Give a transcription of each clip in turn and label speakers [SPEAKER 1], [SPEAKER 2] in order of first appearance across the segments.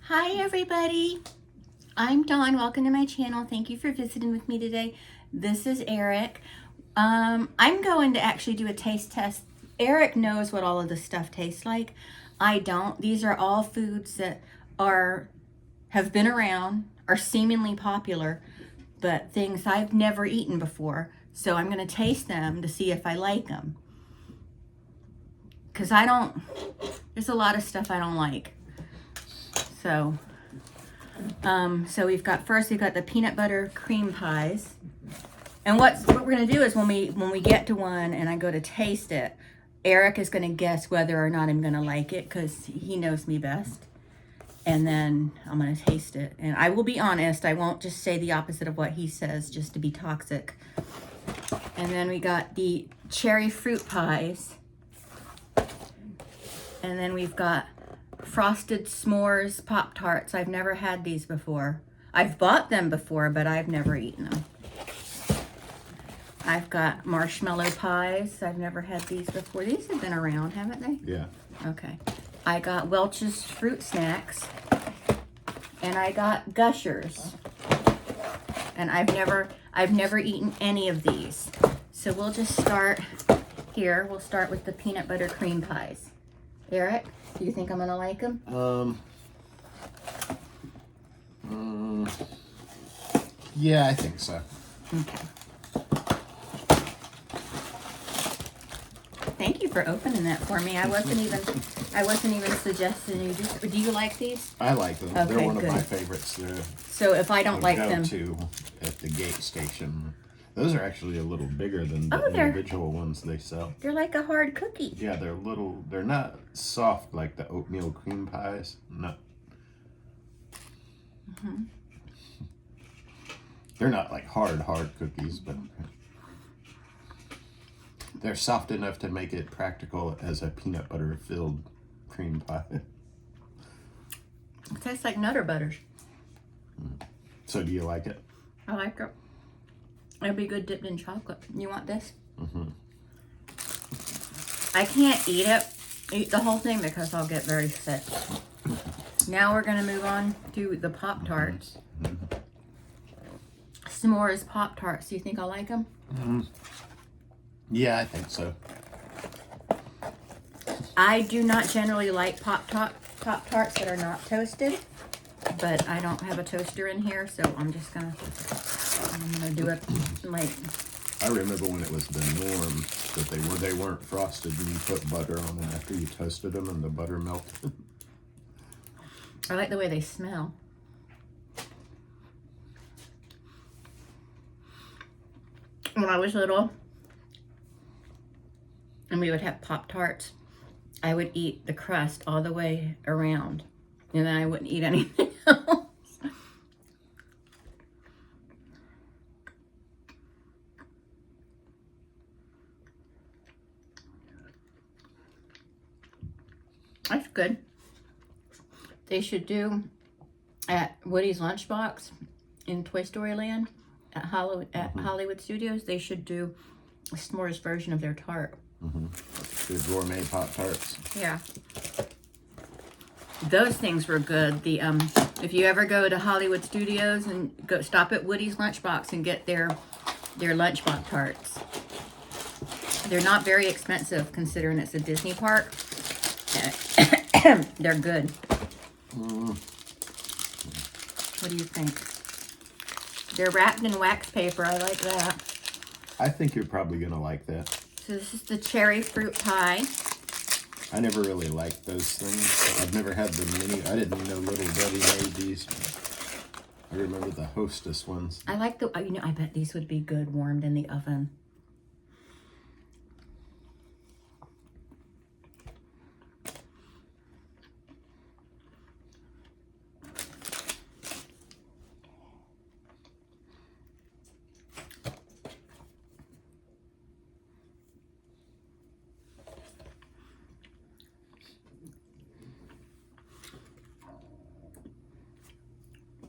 [SPEAKER 1] Hi everybody, I'm Dawn. Welcome to my channel. Thank you for visiting with me today. This is Eric. I'm going to actually do a taste test. Eric knows what all of this stuff tastes like. I don't. These are all foods that have been around, are seemingly popular, but things I've never eaten before. So I'm going to taste them to see if I like them. Because there's a lot of stuff I don't like. So we've got the peanut butter cream pies. And what we're gonna do is when we get to one and I go to taste it, Eric is gonna guess whether or not I'm gonna like it because he knows me best. And then I'm gonna taste it. And I will be honest, I won't just say the opposite of what he says just to be toxic. And then we got the cherry fruit pies. And then we've got frosted s'mores Pop-Tarts. I've never had these before. I've bought them before, but I've never eaten them. I've got marshmallow pies. I've never had these before. These have been around, haven't they?
[SPEAKER 2] Yeah.
[SPEAKER 1] Okay. I got Welch's Fruit Snacks. And I got Gushers. And I've never eaten any of these. So we'll just start here. We'll start with the peanut butter cream pies. Eric, do you think I'm gonna like them?
[SPEAKER 2] Yeah, I think so.
[SPEAKER 1] Okay. Thank you for opening that for me. I wasn't even suggesting you do. Do you like these?
[SPEAKER 2] I like them.
[SPEAKER 1] Okay,
[SPEAKER 2] They're one
[SPEAKER 1] good.
[SPEAKER 2] of my favorites.
[SPEAKER 1] So if I don't like
[SPEAKER 2] go
[SPEAKER 1] them,
[SPEAKER 2] to at the gate station. Those are actually a little bigger than the individual ones they sell.
[SPEAKER 1] they're like a hard cookie.
[SPEAKER 2] Yeah, they're little. They're not soft like the oatmeal cream pies. No. They're not like hard cookies, but they're soft enough to make it practical as a peanut butter filled cream pie.
[SPEAKER 1] It tastes like Nutter Butters.
[SPEAKER 2] So do you like it?
[SPEAKER 1] I like it. It'd be good dipped in chocolate. You want this? I can't eat the whole thing because I'll get very sick. Now we're gonna move on to the Pop-Tarts. S'mores Pop-Tarts. Do you think I'll like them?
[SPEAKER 2] Yeah, I think so.
[SPEAKER 1] I do not generally like Pop-Tarts that are not toasted, but I don't have a toaster in here, so I'm gonna do it like.
[SPEAKER 2] I remember when it was the norm that they weren't frosted and you put butter on them after you toasted them and the butter melted.
[SPEAKER 1] I like the way they smell. When I was little and we would have Pop-Tarts, I would eat the crust all the way around and then I wouldn't eat anything else. That's good. They should do at Woody's Lunchbox in Toy Story Land at Hollywood Studios. They should do a s'mores version of their tart.
[SPEAKER 2] The gourmet Pop-Tarts.
[SPEAKER 1] Yeah, those things were good. The if you ever go to Hollywood Studios and stop at Woody's Lunchbox and get their Lunchbox tarts. They're not very expensive considering it's a Disney park. They're good. What do you think? They're wrapped in wax paper. I like that.
[SPEAKER 2] I think you're probably gonna like that.
[SPEAKER 1] So this is the cherry fruit pie.
[SPEAKER 2] I never really liked those things. I've never had the mini. I didn't know Little Debbie made these. I remember the Hostess ones.
[SPEAKER 1] I like I bet these would be good warmed in the oven.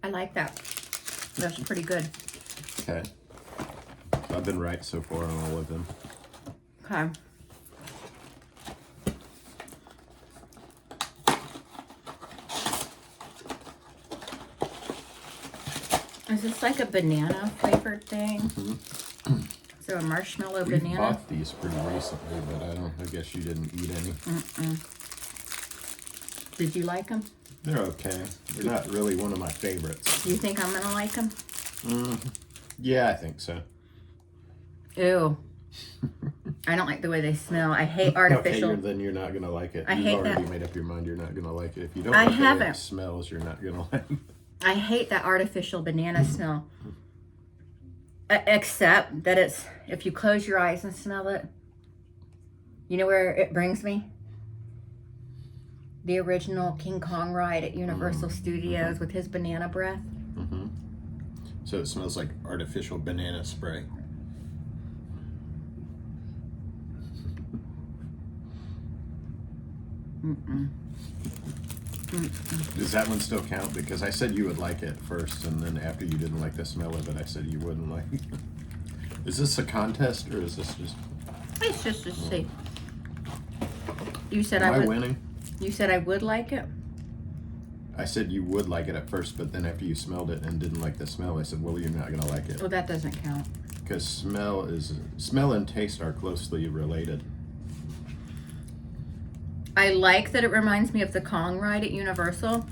[SPEAKER 1] I like that. That's pretty good.
[SPEAKER 2] Okay. I've been right so far on all of them.
[SPEAKER 1] Okay. Is this like a banana flavored thing?
[SPEAKER 2] Mm-hmm.
[SPEAKER 1] So a marshmallow
[SPEAKER 2] We
[SPEAKER 1] banana?
[SPEAKER 2] bought these pretty recently, but I guess you didn't eat any.
[SPEAKER 1] Did you like them?
[SPEAKER 2] They're okay. They're not really one of my favorites.
[SPEAKER 1] Do you think I'm gonna like them?
[SPEAKER 2] Yeah, I think so.
[SPEAKER 1] Ew. I don't like the way they smell. I hate artificial.
[SPEAKER 2] Okay, then you're not gonna like it.
[SPEAKER 1] I
[SPEAKER 2] You've
[SPEAKER 1] hate
[SPEAKER 2] already
[SPEAKER 1] that.
[SPEAKER 2] made up your mind you're not gonna like it. If you don't
[SPEAKER 1] I
[SPEAKER 2] like the way
[SPEAKER 1] haven't.
[SPEAKER 2] it smells, you're not gonna like it.
[SPEAKER 1] I hate that artificial banana smell. Except that it's, if you close your eyes and smell it, you know where it brings me? The original King Kong ride at Universal Studios with his banana breath.
[SPEAKER 2] So it smells like artificial banana spray. Does that one still count? Because I said you would like it first, and then after you didn't like the smell of it, I said you wouldn't like it. Is this a contest, or is this just...
[SPEAKER 1] It's just to see. You said
[SPEAKER 2] Am
[SPEAKER 1] I
[SPEAKER 2] I
[SPEAKER 1] would.
[SPEAKER 2] winning?
[SPEAKER 1] You said I would like it.
[SPEAKER 2] I said you would like it at first, but then after you smelled it and didn't like the smell, I said, well, you're not going to like it.
[SPEAKER 1] Well, that doesn't count.
[SPEAKER 2] Because smell and taste are closely related.
[SPEAKER 1] I like that it reminds me of the Kong ride at Universal.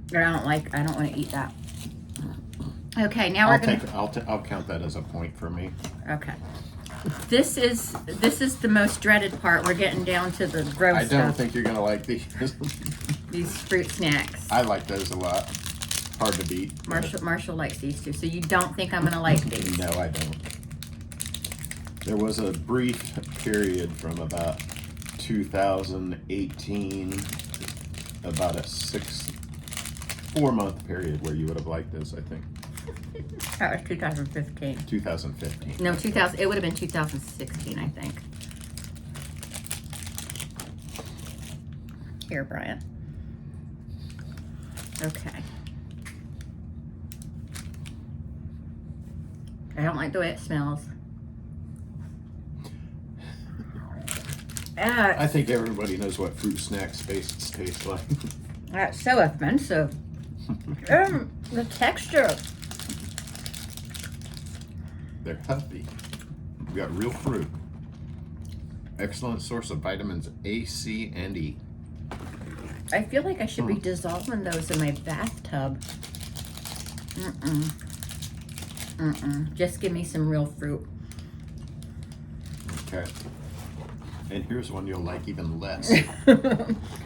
[SPEAKER 1] But I don't want to eat that. Okay, now we're gonna.
[SPEAKER 2] I'll count that as a point for me.
[SPEAKER 1] Okay. This is the most dreaded part. We're getting down to the gross
[SPEAKER 2] I don't
[SPEAKER 1] stuff.
[SPEAKER 2] think you're gonna like these.
[SPEAKER 1] These fruit snacks.
[SPEAKER 2] I like those a lot. Hard to beat.
[SPEAKER 1] Marshall likes these too. So you don't think I'm gonna like these?
[SPEAKER 2] No, I don't. There was a brief period from about 2018, about a 4-month period where you would have liked this, I think.
[SPEAKER 1] That was 2015.
[SPEAKER 2] 2015.
[SPEAKER 1] No, 2000. It would have been 2016, I think. Here, Brian. Okay. I don't like the way it smells.
[SPEAKER 2] I think everybody knows what fruit snacks taste like.
[SPEAKER 1] That's so offensive. The texture.
[SPEAKER 2] They're healthy. We got real fruit. Excellent source of vitamins A, C, and E.
[SPEAKER 1] I feel like I should be dissolving those in my bathtub. Just give me some real fruit.
[SPEAKER 2] Okay. And here's one you'll like even less.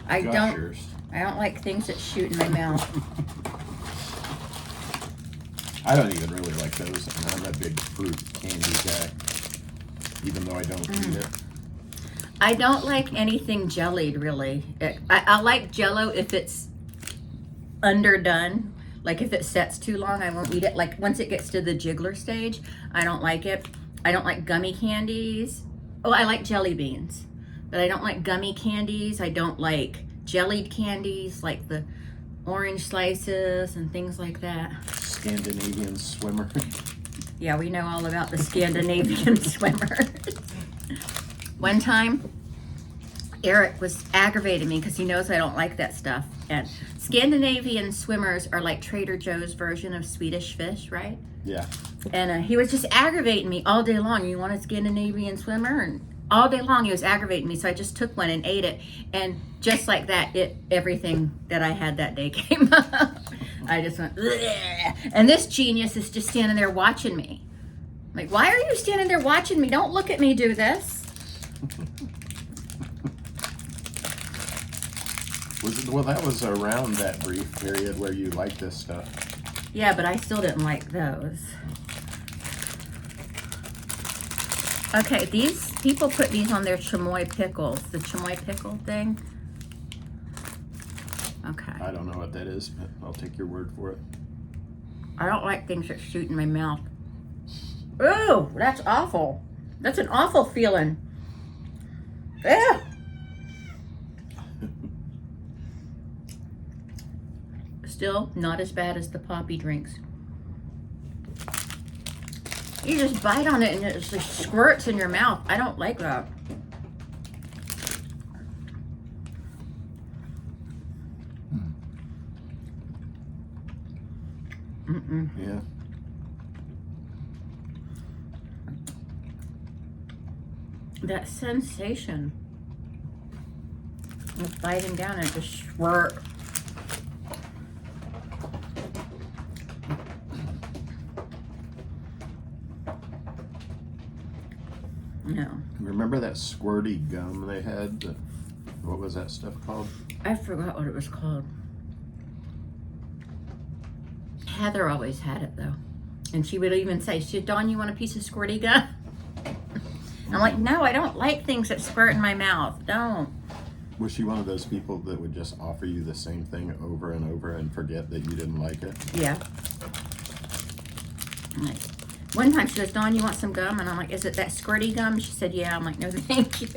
[SPEAKER 1] I
[SPEAKER 2] Gushers.
[SPEAKER 1] don't like things that shoot in my mouth.
[SPEAKER 2] I don't even really like those, and I'm a big fruit candy guy, even though I don't eat it.
[SPEAKER 1] I don't like anything jellied, really. I like Jell-O if it's underdone. Like if it sets too long, I won't eat it. Like once it gets to the jiggler stage, I don't like it. I don't like gummy candies. Oh, I like jelly beans, but I don't like gummy candies. I don't like jellied candies, like the orange slices and things like that.
[SPEAKER 2] Scandinavian swimmer.
[SPEAKER 1] Yeah, we know all about the Scandinavian swimmer. One time, Eric was aggravating me because he knows I don't like that stuff. And Scandinavian swimmers are like Trader Joe's version of Swedish fish, right?
[SPEAKER 2] Yeah.
[SPEAKER 1] And he was just aggravating me all day long. You want a Scandinavian swimmer? And all day long he was aggravating me. So I just took one and ate it. And just like that, everything that I had that day came up. I just went, bleh. And this genius is just standing there watching me. I'm like, why are you standing there watching me? Don't look at me do this.
[SPEAKER 2] Well, that was around that brief period where you liked this stuff.
[SPEAKER 1] Yeah, but I still didn't like those. Okay, these people put these on their chamoy pickles. The chamoy pickle thing. Okay.
[SPEAKER 2] I don't know what that is, but I'll take your word for it.
[SPEAKER 1] I don't like things that shoot in my mouth. Ooh, that's awful. That's an awful feeling. Yeah. Still not as bad as the poppy drinks. You just bite on it and it just squirts in your mouth. I don't like that. Mm-mm.
[SPEAKER 2] Yeah.
[SPEAKER 1] That sensation of biting down and just swirl. No.
[SPEAKER 2] Remember that squirty gum they had? What was that stuff called?
[SPEAKER 1] I forgot what it was called. Heather always had it though. And she would even say, Dawn, you want a piece of squirty gum? I'm like, no, I don't like things that squirt in my mouth. Don't.
[SPEAKER 2] Was she one of those people that would just offer you the same thing over and over and forget that you didn't like it?
[SPEAKER 1] Yeah. Like, one time she goes, Dawn, you want some gum? And I'm like, is it that squirty gum? She said, yeah. I'm like, no, thank you.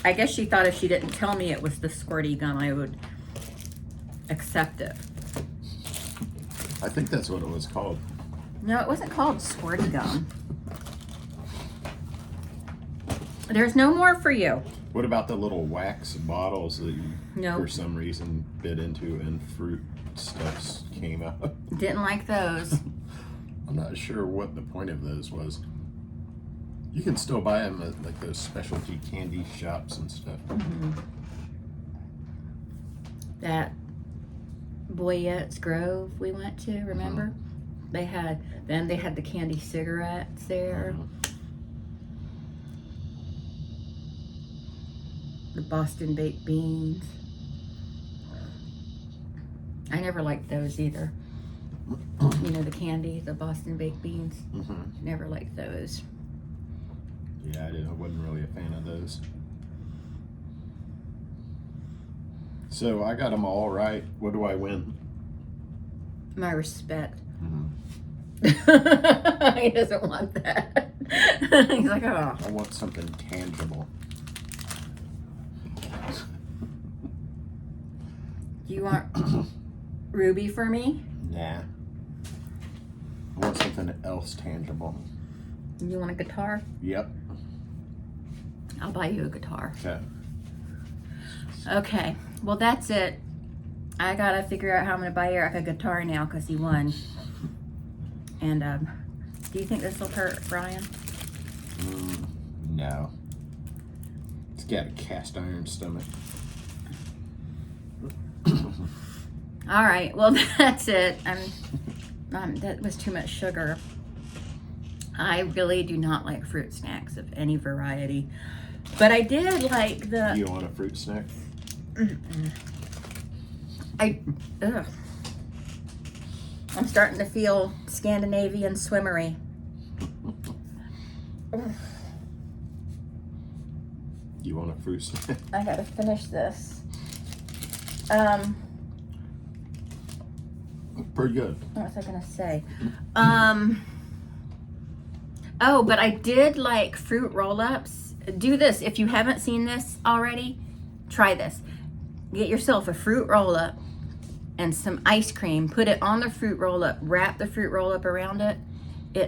[SPEAKER 1] I guess she thought if she didn't tell me it was the squirty gum, I would accept it.
[SPEAKER 2] I think that's what it was called.
[SPEAKER 1] No, it wasn't called squirty gum. There's no more for you.
[SPEAKER 2] What about the little wax bottles that you,
[SPEAKER 1] Nope.
[SPEAKER 2] for some reason, bit into and fruit stuffs came out?
[SPEAKER 1] Didn't like those.
[SPEAKER 2] I'm not sure what the point of those was. You can still buy them at like those specialty candy shops and stuff.
[SPEAKER 1] Mm-hmm. That Boyette's Grove we went to, remember? They had the candy cigarettes there. The Boston baked beans. I never liked those either. You know, the candy, the Boston baked beans. Never liked those.
[SPEAKER 2] Yeah, I wasn't really a fan of those. So I got them all right. What do I win?
[SPEAKER 1] My respect. He doesn't want that. He's like, oh.
[SPEAKER 2] I want something tangible.
[SPEAKER 1] Do you want Ruby for me?
[SPEAKER 2] Nah. I want something else tangible.
[SPEAKER 1] You want a guitar?
[SPEAKER 2] Yep.
[SPEAKER 1] I'll buy you a guitar.
[SPEAKER 2] Okay.
[SPEAKER 1] Okay. Well, that's it. I gotta figure out how I'm gonna buy Eric a guitar now because he won. And do you think this will hurt, Brian?
[SPEAKER 2] No. It's got a cast iron stomach.
[SPEAKER 1] All right. Well, that's it. That was too much sugar. I really do not like fruit snacks of any variety, but I did like the.
[SPEAKER 2] You want a fruit snack?
[SPEAKER 1] Ugh. I'm starting to feel Scandinavian swimmery.
[SPEAKER 2] You want a fruit snack?
[SPEAKER 1] I gotta finish this.
[SPEAKER 2] Pretty good.
[SPEAKER 1] What was I gonna say? Oh, but I did like fruit roll-ups. Do this. If you haven't seen this already, try this. Get yourself a fruit roll-up and some ice cream. Put it on the fruit roll-up. Wrap the fruit roll-up around it.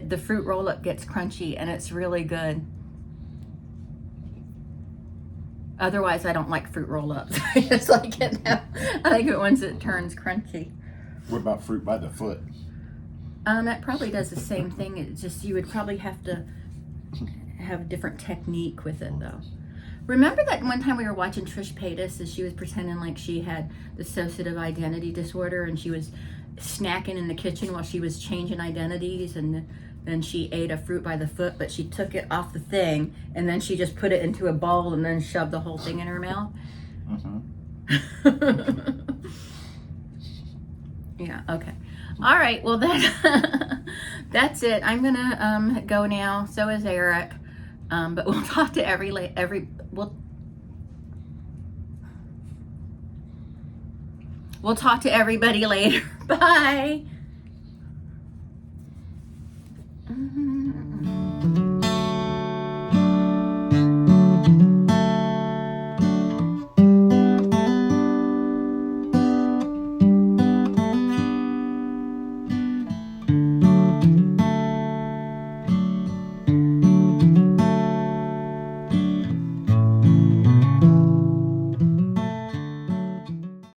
[SPEAKER 1] The fruit roll-up gets crunchy and it's really good. Otherwise, I don't like fruit roll-ups. I just like it now. I like it once it turns crunchy.
[SPEAKER 2] What about fruit by the foot?
[SPEAKER 1] That probably does the same thing. It's just you would probably have to have a different technique with it, though. Remember that one time we were watching Trish Paytas and she was pretending like she had dissociative identity disorder and she was snacking in the kitchen while she was changing identities, and then she ate a fruit by the foot, but she took it off the thing and then she just put it into a bowl and then shoved the whole thing in her mouth. Yeah, okay. All right, well that's it. I'm gonna go now. So is Eric. But we'll talk to we'll talk to everybody later. Bye.